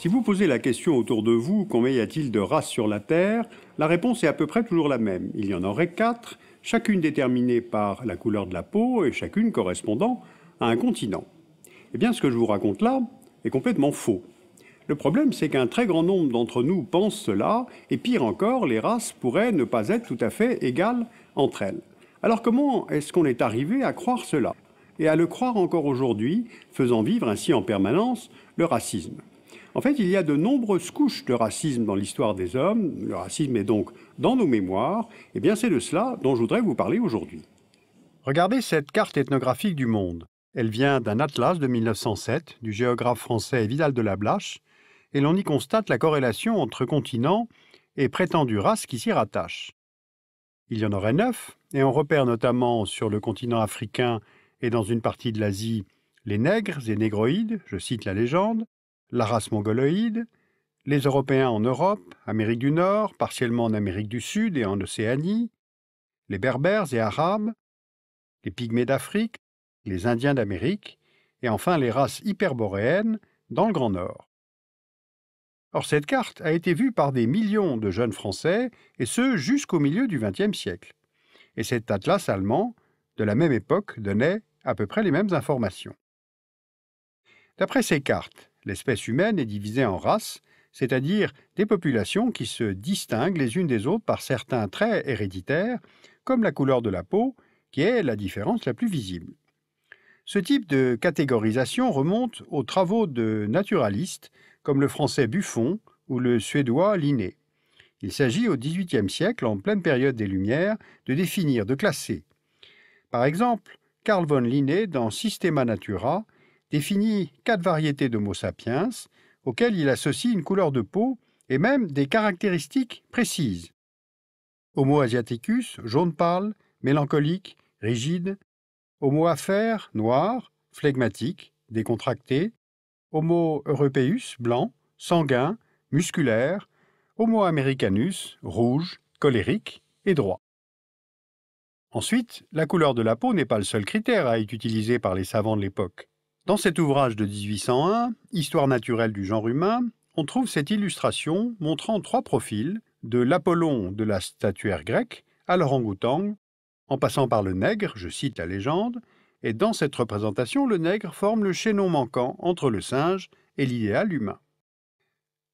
Si vous posez la question autour de vous, combien y a-t-il de races sur la Terre, la réponse est à peu près toujours la même. Il y en aurait 4, chacune déterminée par la couleur de la peau et chacune correspondant à un continent. Eh bien, ce que je vous raconte là est complètement faux. Le problème, c'est qu'un très grand nombre d'entre nous pensent cela, et pire encore, les races pourraient ne pas être tout à fait égales entre elles. Alors comment est-ce qu'on est arrivé à croire cela, et à le croire encore aujourd'hui, faisant vivre ainsi en permanence le racisme? En fait, il y a de nombreuses couches de racisme dans l'histoire des hommes. Le racisme est donc dans nos mémoires. Et bien, c'est de cela dont je voudrais vous parler aujourd'hui. Regardez cette carte ethnographique du monde. Elle vient d'un atlas de 1907 du géographe français Vidal de Lablache, et l'on y constate la corrélation entre continents et prétendues races qui s'y rattachent. Il y en aurait 9, et on repère notamment sur le continent africain et dans une partie de l'Asie les nègres et négroïdes, je cite la légende, la race mongoloïde, les Européens en Europe, Amérique du Nord, partiellement en Amérique du Sud et en Océanie, les Berbères et Arabes, les Pygmées d'Afrique, les Indiens d'Amérique, et enfin les races hyperboréennes dans le Grand Nord. Or, cette carte a été vue par des millions de jeunes Français, et ce jusqu'au milieu du XXe siècle. Et cet atlas allemand, de la même époque, donnait à peu près les mêmes informations. D'après ces cartes, l'espèce humaine est divisée en races, c'est-à-dire des populations qui se distinguent les unes des autres par certains traits héréditaires, comme la couleur de la peau, qui est la différence la plus visible. Ce type de catégorisation remonte aux travaux de naturalistes comme le français Buffon ou le suédois Linné. Il s'agit au XVIIIe siècle, en pleine période des Lumières, de définir, de classer. Par exemple, Carl von Linné, dans Systema Natura, définit 4 variétés d'Homo sapiens, auxquelles il associe une couleur de peau et même des caractéristiques précises. Homo asiaticus, jaune pâle, mélancolique, rigide. Homo afer, noir, flegmatique, décontracté. Homo europaeus, blanc, sanguin, musculaire. Homo americanus, rouge, colérique et droit. Ensuite, la couleur de la peau n'est pas le seul critère à être utilisé par les savants de l'époque. Dans cet ouvrage de 1801, Histoire naturelle du genre humain, on trouve cette illustration montrant 3 profils, de l'Apollon de la statuaire grecque à l'orang-outang, en passant par le nègre, je cite la légende, et dans cette représentation, le nègre forme le chaînon manquant entre le singe et l'idéal humain.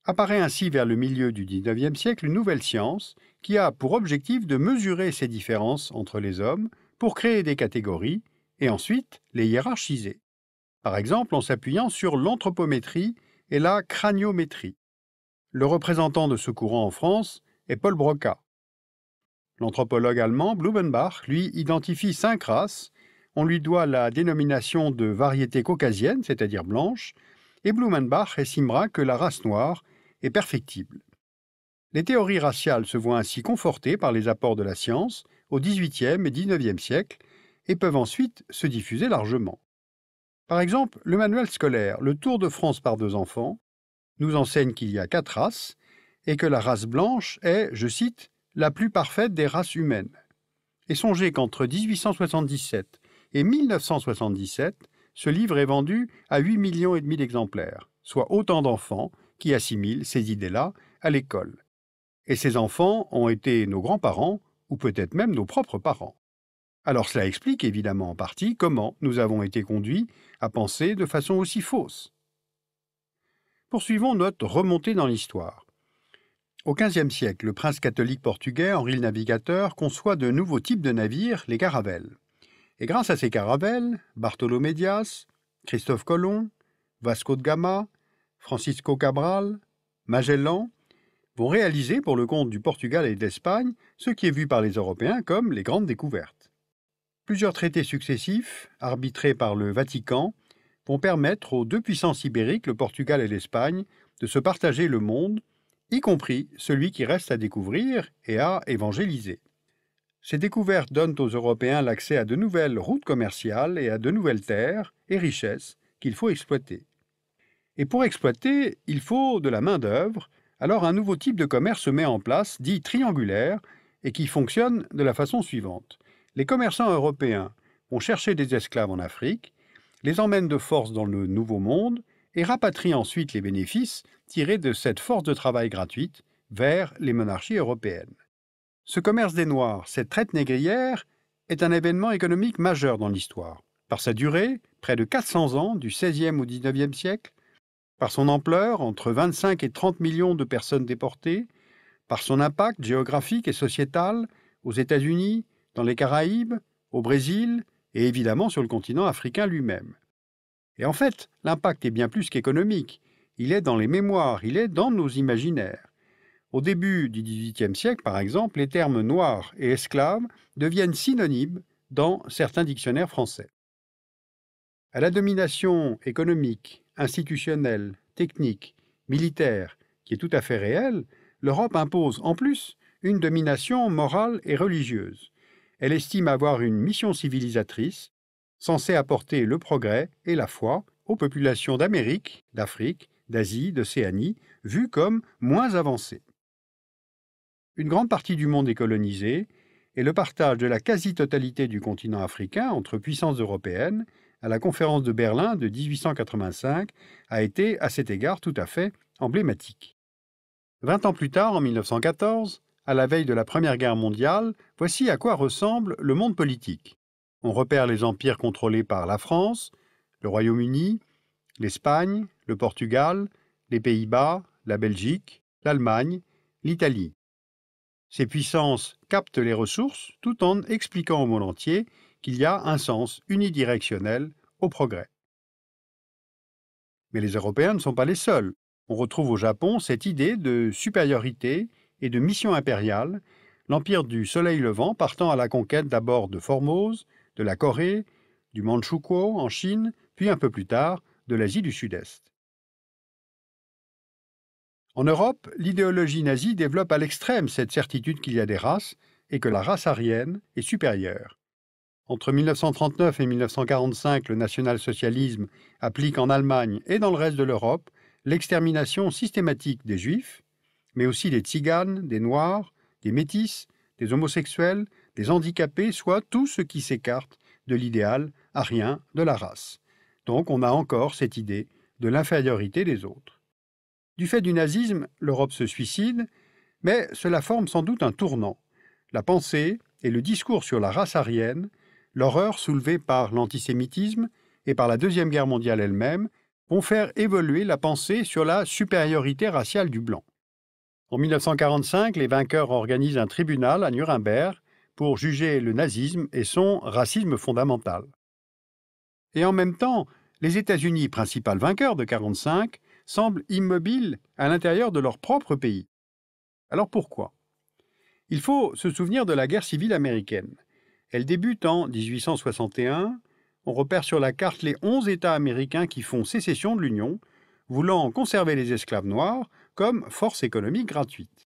Apparaît ainsi vers le milieu du XIXe siècle une nouvelle science qui a pour objectif de mesurer ces différences entre les hommes pour créer des catégories et ensuite les hiérarchiser. Par exemple en s'appuyant sur l'anthropométrie et la craniométrie. Le représentant de ce courant en France est Paul Broca. L'anthropologue allemand Blumenbach, lui, identifie 5 races. On lui doit la dénomination de variété caucasienne, c'est-à-dire blanche, et Blumenbach estimera que la race noire est perfectible. Les théories raciales se voient ainsi confortées par les apports de la science au XVIIIe et XIXe siècle et peuvent ensuite se diffuser largement. Par exemple, le manuel scolaire « Le Tour de France par 2 enfants » nous enseigne qu'il y a 4 races et que la race blanche est, je cite, « la plus parfaite des races humaines ». Et songez qu'entre 1877 et 1977, ce livre est vendu à 8,5 millions d'exemplaires, soit autant d'enfants qui assimilent ces idées-là à l'école. Et ces enfants ont été nos grands-parents ou peut-être même nos propres parents. Alors cela explique évidemment en partie comment nous avons été conduits à penser de façon aussi fausse. Poursuivons notre remontée dans l'histoire. Au XVe siècle, le prince catholique portugais Henri le Navigateur conçoit de nouveaux types de navires, les caravelles. Et grâce à ces caravelles, Bartolomé Dias, Christophe Colomb, Vasco de Gama, Francisco Cabral, Magellan vont réaliser pour le compte du Portugal et de l'Espagne ce qui est vu par les Européens comme les grandes découvertes. Plusieurs traités successifs, arbitrés par le Vatican, vont permettre aux 2 puissances ibériques, le Portugal et l'Espagne, de se partager le monde, y compris celui qui reste à découvrir et à évangéliser. Ces découvertes donnent aux Européens l'accès à de nouvelles routes commerciales et à de nouvelles terres et richesses qu'il faut exploiter. Et pour exploiter, il faut de la main-d'œuvre, alors un nouveau type de commerce se met en place, dit triangulaire, et qui fonctionne de la façon suivante. Les commerçants européens vont chercher des esclaves en Afrique, les emmènent de force dans le Nouveau Monde et rapatrie ensuite les bénéfices tirés de cette force de travail gratuite vers les monarchies européennes. Ce commerce des Noirs, cette traite négrière, est un événement économique majeur dans l'histoire. Par sa durée, près de 400 ans, du XVIe au XIXe siècle, par son ampleur, entre 25 et 30 millions de personnes déportées, par son impact géographique et sociétal aux États-Unis, dans les Caraïbes, au Brésil et évidemment sur le continent africain lui-même. Et en fait, l'impact est bien plus qu'économique. Il est dans les mémoires, il est dans nos imaginaires. Au début du XVIIIe siècle, par exemple, les termes noirs et esclaves deviennent synonymes dans certains dictionnaires français. À la domination économique, institutionnelle, technique, militaire, qui est tout à fait réelle, l'Europe impose en plus une domination morale et religieuse. Elle estime avoir une mission civilisatrice, censée apporter le progrès et la foi aux populations d'Amérique, d'Afrique, d'Asie, d'Océanie, vues comme moins avancées. Une grande partie du monde est colonisée, et le partage de la quasi-totalité du continent africain entre puissances européennes à la conférence de Berlin de 1885 a été, à cet égard, tout à fait emblématique. 20 ans plus tard, en 1914, à la veille de la Première Guerre mondiale, voici à quoi ressemble le monde politique. On repère les empires contrôlés par la France, le Royaume-Uni, l'Espagne, le Portugal, les Pays-Bas, la Belgique, l'Allemagne, l'Italie. Ces puissances captent les ressources tout en expliquant au monde entier qu'il y a un sens unidirectionnel au progrès. Mais les Européens ne sont pas les seuls. On retrouve au Japon cette idée de supériorité et de mission impériale, l'empire du soleil levant partant à la conquête d'abord de Formose, de la Corée, du Manchukuo en Chine, puis un peu plus tard de l'Asie du Sud-Est. En Europe, l'idéologie nazie développe à l'extrême cette certitude qu'il y a des races et que la race aryenne est supérieure. Entre 1939 et 1945, le national-socialisme applique en Allemagne et dans le reste de l'Europe l'extermination systématique des Juifs, mais aussi des Tziganes, des Noirs, des Métis, des homosexuels, des handicapés, soit tout ce qui s'écarte de l'idéal aryen de la race. Donc on a encore cette idée de l'infériorité des autres. Du fait du nazisme, l'Europe se suicide, mais cela forme sans doute un tournant. La pensée et le discours sur la race aryenne, l'horreur soulevée par l'antisémitisme et par la Deuxième Guerre mondiale elle-même, vont faire évoluer la pensée sur la supériorité raciale du blanc. En 1945, les vainqueurs organisent un tribunal à Nuremberg pour juger le nazisme et son racisme fondamental. Et en même temps, les États-Unis, principal vainqueur de 1945, semblent immobiles à l'intérieur de leur propre pays. Alors pourquoi? Il faut se souvenir de la guerre civile américaine. Elle débute en 1861. On repère sur la carte les 11 États américains qui font sécession de l'Union, voulant conserver les esclaves noirs comme force économique gratuite.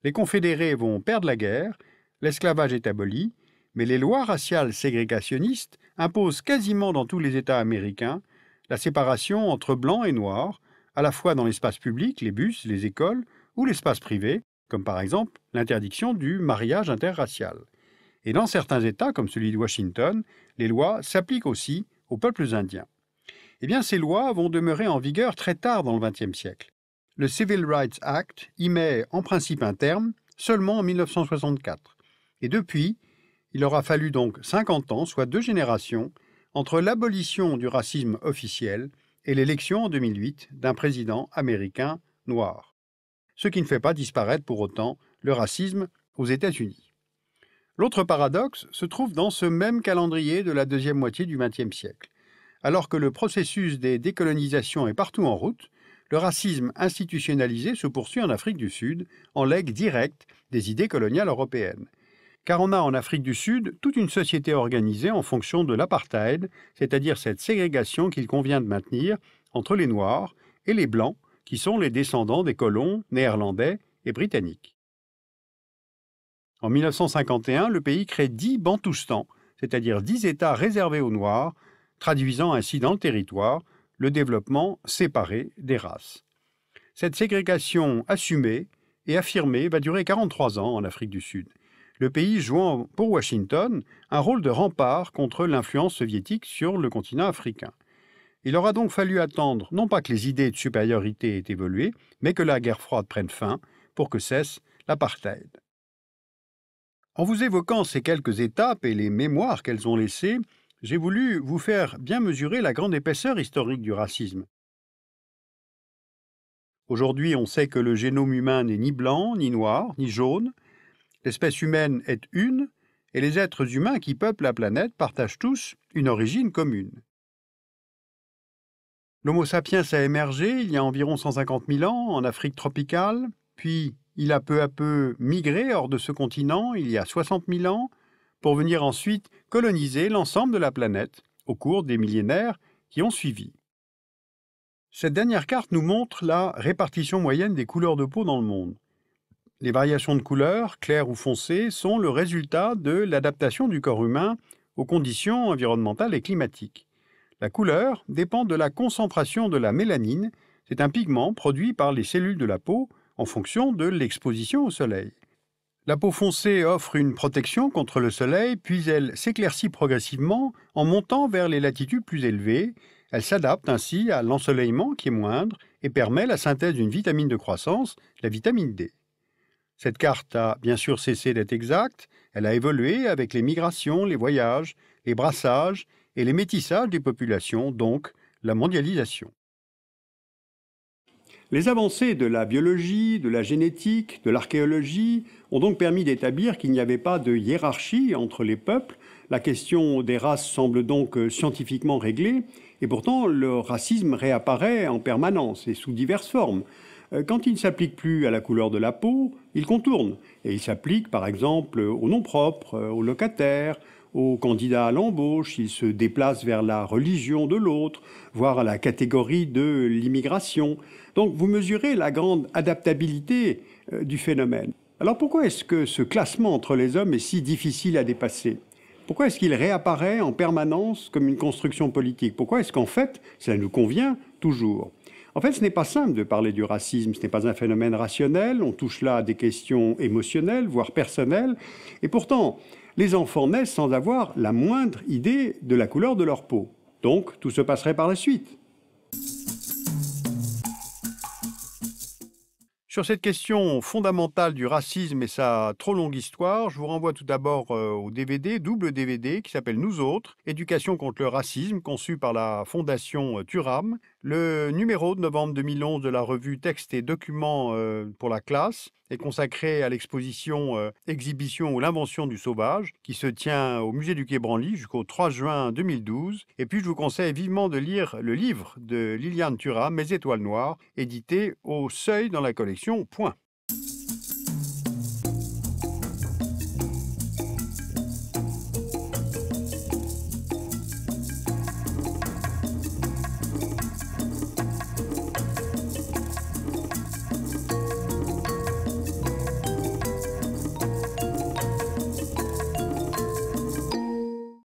Les confédérés vont perdre la guerre, l'esclavage est aboli, mais les lois raciales ségrégationnistes imposent quasiment dans tous les États américains la séparation entre blancs et noirs, à la fois dans l'espace public, les bus, les écoles, ou l'espace privé, comme par exemple l'interdiction du mariage interracial. Et dans certains États, comme celui de Washington, les lois s'appliquent aussi aux peuples indiens. Eh bien, ces lois vont demeurer en vigueur très tard dans le XXe siècle. Le Civil Rights Act y met en principe un terme seulement en 1964. Et depuis, il aura fallu donc 50 ans, soit 2 générations, entre l'abolition du racisme officiel et l'élection en 2008 d'un président américain noir. Ce qui ne fait pas disparaître pour autant le racisme aux États-Unis. L'autre paradoxe se trouve dans ce même calendrier de la deuxième moitié du XXe siècle. Alors que le processus des décolonisations est partout en route, le racisme institutionnalisé se poursuit en Afrique du Sud, en legs direct des idées coloniales européennes. Car on a en Afrique du Sud toute une société organisée en fonction de l'apartheid, c'est-à-dire cette ségrégation qu'il convient de maintenir entre les Noirs et les Blancs, qui sont les descendants des colons néerlandais et britanniques. En 1951, le pays crée 10 Bantoustans, c'est-à-dire 10 États réservés aux Noirs, traduisant ainsi dans le territoire le développement séparé des races. Cette ségrégation assumée et affirmée va durer 43 ans en Afrique du Sud, le pays jouant pour Washington un rôle de rempart contre l'influence soviétique sur le continent africain. Il aura donc fallu attendre, non pas que les idées de supériorité aient évolué, mais que la guerre froide prenne fin pour que cesse l'apartheid. En vous évoquant ces quelques étapes et les mémoires qu'elles ont laissées, j'ai voulu vous faire bien mesurer la grande épaisseur historique du racisme. Aujourd'hui, on sait que le génome humain n'est ni blanc, ni noir, ni jaune. L'espèce humaine est une, et les êtres humains qui peuplent la planète partagent tous une origine commune. L'Homo sapiens a émergé il y a environ 150 000 ans en Afrique tropicale, puis il a peu à peu migré hors de ce continent il y a 60 000 ans, pour venir ensuite coloniser l'ensemble de la planète au cours des millénaires qui ont suivi. Cette dernière carte nous montre la répartition moyenne des couleurs de peau dans le monde. Les variations de couleurs, claires ou foncées, sont le résultat de l'adaptation du corps humain aux conditions environnementales et climatiques. La couleur dépend de la concentration de la mélanine, c'est un pigment produit par les cellules de la peau en fonction de l'exposition au soleil. La peau foncée offre une protection contre le soleil, puis elle s'éclaircit progressivement en montant vers les latitudes plus élevées. Elle s'adapte ainsi à l'ensoleillement qui est moindre et permet la synthèse d'une vitamine de croissance, la vitamine D. Cette carte a bien sûr cessé d'être exacte, elle a évolué avec les migrations, les voyages, les brassages et les métissages des populations, donc la mondialisation. Les avancées de la biologie, de la génétique, de l'archéologie ont donc permis d'établir qu'il n'y avait pas de hiérarchie entre les peuples. La question des races semble donc scientifiquement réglée, et pourtant le racisme réapparaît en permanence et sous diverses formes. Quand il ne s'applique plus à la couleur de la peau, il contourne, et il s'applique par exemple aux noms propres, aux locataires, aux candidats à l'embauche, il se déplace vers la religion de l'autre, voire à la catégorie de l'immigration. Donc vous mesurez la grande adaptabilité du phénomène. Alors pourquoi est-ce que ce classement entre les hommes est si difficile à dépasser ? Pourquoi est-ce qu'il réapparaît en permanence comme une construction politique ? Pourquoi est-ce qu'en fait, ça nous convient toujours ? En fait, ce n'est pas simple de parler du racisme, ce n'est pas un phénomène rationnel, on touche là à des questions émotionnelles, voire personnelles, et pourtant, les enfants naissent sans avoir la moindre idée de la couleur de leur peau. Donc, tout se passerait par la suite. Sur cette question fondamentale du racisme et sa trop longue histoire, je vous renvoie tout d'abord au DVD, double DVD, qui s'appelle Nous autres, Éducation contre le racisme, conçu par la Fondation Thuram. Le numéro de novembre 2011 de la revue Textes et documents pour la classe est consacré à l'exposition Exhibition ou l'invention du sauvage, qui se tient au musée du Quai Branly jusqu'au 3 juin 2012. Et puis je vous conseille vivement de lire le livre de Liliane Thuram, Mes étoiles noires, édité au Seuil dans la collection Point.